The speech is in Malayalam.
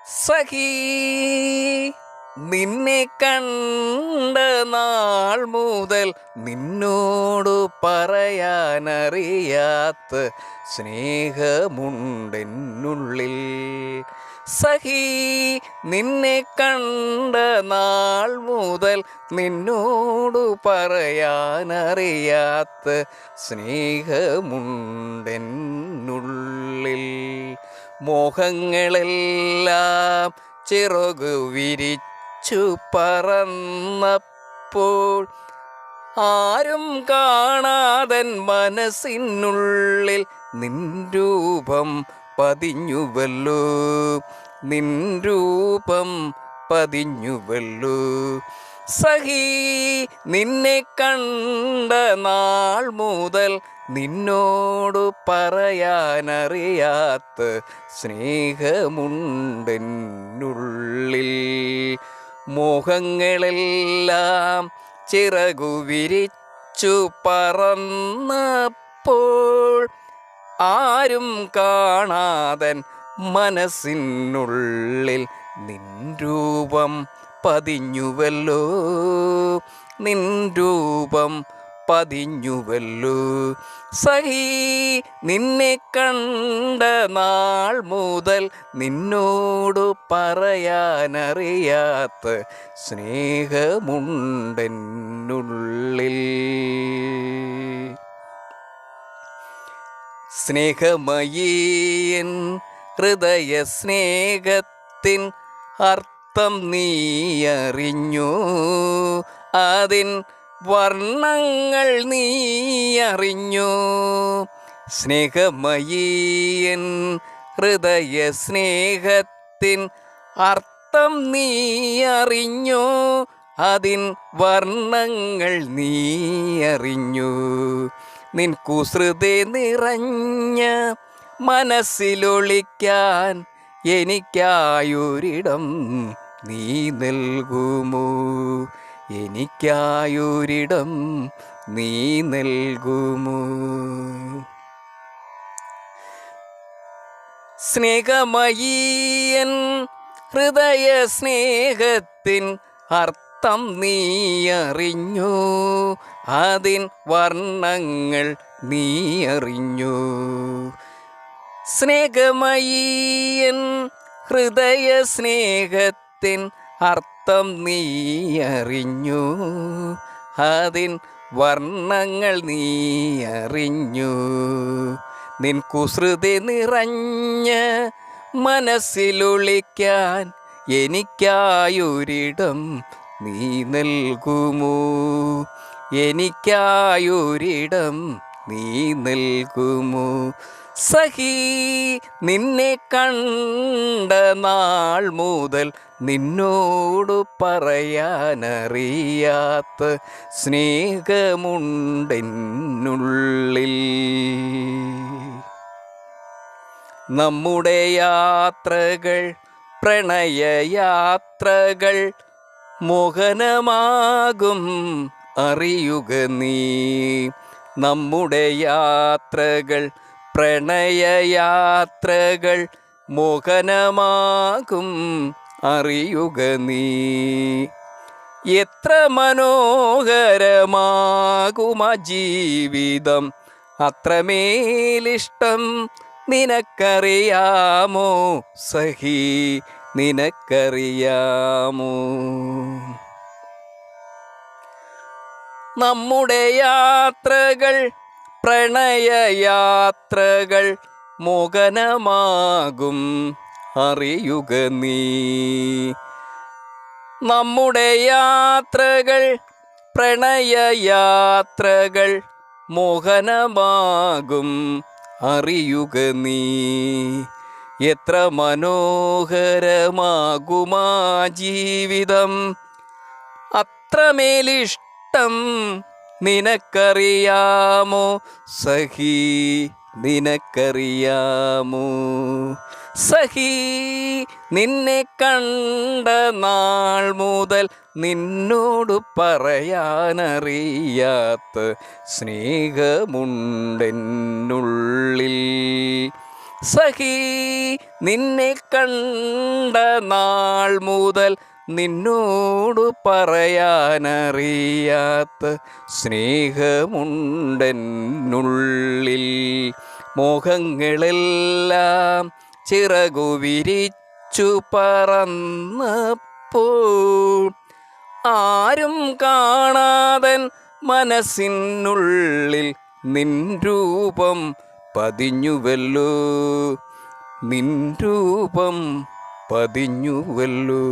സഖീ നിന്നെ കണ്ട നാൾ മുതൽ നിന്നോടു പറയാനറിയാത്ത സ്നേഹമുണ്ടെന്നുള്ളിൽ. സഖീ നിന്നെ കണ്ട നാൾ മുതൽ നിന്നോടു പറയാനറിയാത്ത സ്നേഹമുണ്ടെന്നുള്ളിൽ. മോഹങ്ങളെല്ലാം ചിറകു വിരിച്ചു പറന്നപ്പോൾ ആരും കാണാതൻ മനസ്സിനുള്ളിൽ നിൻ രൂപം പതിഞ്ഞുവല്ലോ, നിൻ രൂപം പതിഞ്ഞുവല്ലോ. സഖീ നിന്നെ കണ്ട നാൾ മുതൽ നിന്നോടു പറയാനറിയാത്ത സ്നേഹമുണ്ടെന്നുള്ളിൽ. മോഹങ്ങളെല്ലാം ചിറകു വിരിച്ചു പറന്നപ്പോൾ ആരും കാണാതൻ മനസ്സിനുള്ളിൽ നിൻ രൂപം പതിഞ്ഞുവല്ലോ, നിൻ രൂപം പതിഞ്ഞുവല്ലോ. സഖീ നിന്നെ കണ്ട നാൾ മുതൽ നിന്നോടു പറയാനറിയാത്ത സ്നേഹമുണ്ടെന്നുള്ളിൽ. സ്നേഹമയീൻ ഹൃദയ സ്നേഹത്തിൻ അർത്ഥം നീ അറിഞ്ഞു, അതിൻ വർണ്ണങ്ങൾ നീ അറിഞ്ഞു. സ്നേഹമയീൻ ഹൃദയ സ്നേഹത്തിൻ അർത്ഥം നീ അറിഞ്ഞു, അതിൻ വർണ്ണങ്ങൾ നീ അറിഞ്ഞു. നിൻ കുസൃതി നിറഞ്ഞ മനസ്സിലൊളിക്കാൻ എനിക്കായൊരിടം നീ നൽകുമോ, എനിക്കായൊരിടം നീ നൽകുമോ. സ്നേഹമയീൻ ഹൃദയ സ്നേഹത്തിൻ അർത്ഥം നീ അറിഞ്ഞു, അതിൻ വർണ്ണങ്ങൾ നീ അറിഞ്ഞു. സ്നേഹമയീൻ ഹൃദയ സ്നേഹത്തിൻ അർത്ഥം നീ അറിഞ്ഞു, അതിൻ വർണ്ണങ്ങൾ നീ അറിഞ്ഞു. നിൻ കുസൃതി നിറഞ്ഞ മനസ്സിലൊളിക്കാൻ എനിക്കായൊരിടം നീ നൽകുമോ, എനിക്കായൊരിടം നീ നൽകുമോ. സഖീ നിന്നെ കണ്ട നാൾ മുതൽ നിന്നോടു പറയാനറിയാത്ത സ്നേഹമുണ്ടെന്നുള്ളിൽ. നമ്മുടെ യാത്രകൾ പ്രണയയാത്രകൾ മോഹനമാകും അറിയുക നീ. നമ്മുടെ യാത്രകൾ പ്രണയയാത്രകൾ മോഹനമാകും അറിയുക നീ. എത്ര മനോഹരമാകുമാ ജീവിതം, അത്രമേലിഷ്ടം നിനക്കറിയാമോ സഖീ, നിനക്കറിയാമോ. നമ്മുടെ യാത്രകൾ പ്രണയയാത്രകൾ മോഹനമാകും അറിയുക നീ. നമ്മുടെ യാത്രകൾ പ്രണയയാത്രകൾ മോഹനമാകും അറിയുക നീ. എത്ര മനോഹരമാകുമാ ജീവിതം, അത്രമേലിഷ്ടം നിനക്കറിയാമോ സഖീ, നിനക്കറിയാമോ. സഖീ നിന്നെ കണ്ട നാൾ മുതൽ നിന്നോടു പറയാനറിയാത്ത സ്നേഹമുണ്ടെന്നുള്ളിൽ. സഖി നിന്നെ കണ്ട നാൾ മുതൽ നിന്നോട് പറയാനറിയാത്ത സ്നേഹമുണ്ടെന്നുള്ളിൽ. മോഹങ്ങളെല്ലാം ചിറകു വിരിച്ചു പറന്നപ്പോൾ ആരും കാണാതൻ മനസ്സിനുള്ളിൽ നിൻ രൂപം പതിഞ്ഞുവല്ലോ, നിൻ രൂപം പതിഞ്ഞുവല്ലോ.